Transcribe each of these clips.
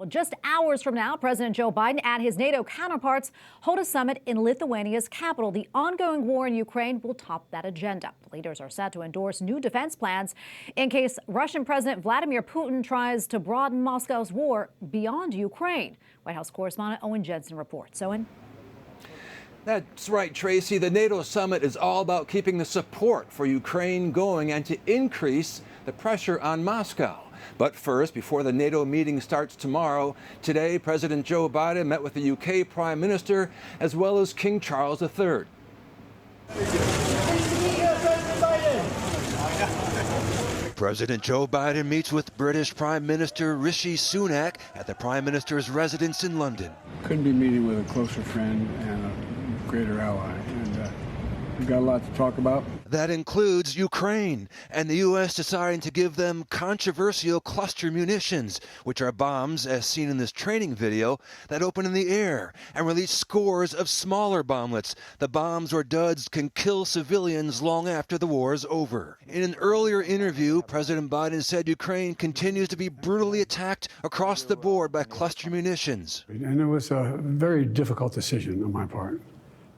Well, just hours from now, President Joe Biden and his NATO counterparts hold a summit in Lithuania's capital. The ongoing war in Ukraine will top that agenda. Leaders are set to endorse new defense plans in case Russian President Vladimir Putin tries to broaden Moscow's war beyond Ukraine. White House Correspondent Owen Jensen reports. Owen? That's right, Tracy. The NATO summit is all about keeping the support for Ukraine going and to increase the pressure on Moscow. But first, before the NATO meeting starts tomorrow, today President Joe Biden met with the UK Prime Minister as well as King Charles III. President Joe Biden meets with British Prime Minister Rishi Sunak at the Prime Minister's residence in London. Couldn't be meeting with a closer friend and a greater ally. And we've got a lot to talk about. That includes Ukraine and the U.S. deciding to give them controversial cluster munitions, which are bombs, as seen in this training video, that open in the air and release scores of smaller bomblets. The bombs or duds can kill civilians long after the war is over. In an earlier interview, President Biden said Ukraine continues to be brutally attacked across the board by cluster munitions. And it was a very difficult decision on my part.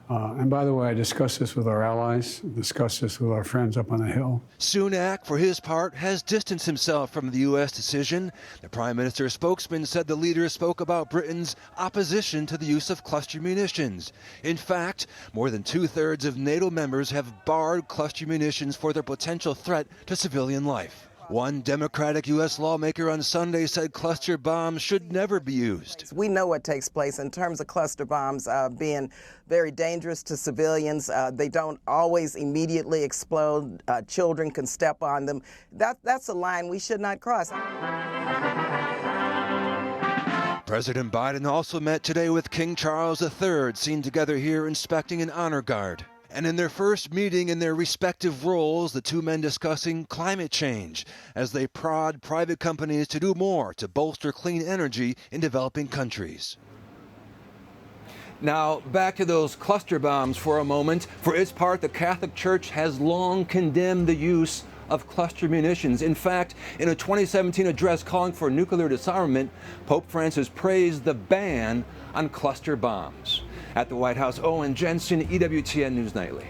And by the way, I discussed this with our allies, discussed this with our friends up on the Hill. Sunak, for his part, has distanced himself from the U.S. decision. The Prime Minister's spokesman said the leader spoke about Britain's opposition to the use of cluster munitions. In fact, more than two-thirds of NATO members have barred cluster munitions for their potential threat to civilian life. One Democratic U.S. lawmaker on Sunday said cluster bombs should never be used. We know what takes place in terms of cluster bombs being very dangerous to civilians. They don't always immediately explode. Children can step on them. That's a line we should not cross. President Biden also met today with King Charles III, seen together here inspecting an honor guard. And in their first meeting in their respective roles, the two men discussing climate change as they prod private companies to do more to bolster clean energy in developing countries. Now, back to those cluster bombs for a moment. For its part, the Catholic Church has long condemned the use of cluster munitions. In fact, in a 2017 address calling for nuclear disarmament, Pope Francis praised the ban on cluster bombs. At the White House, Owen Jensen, EWTN News Nightly.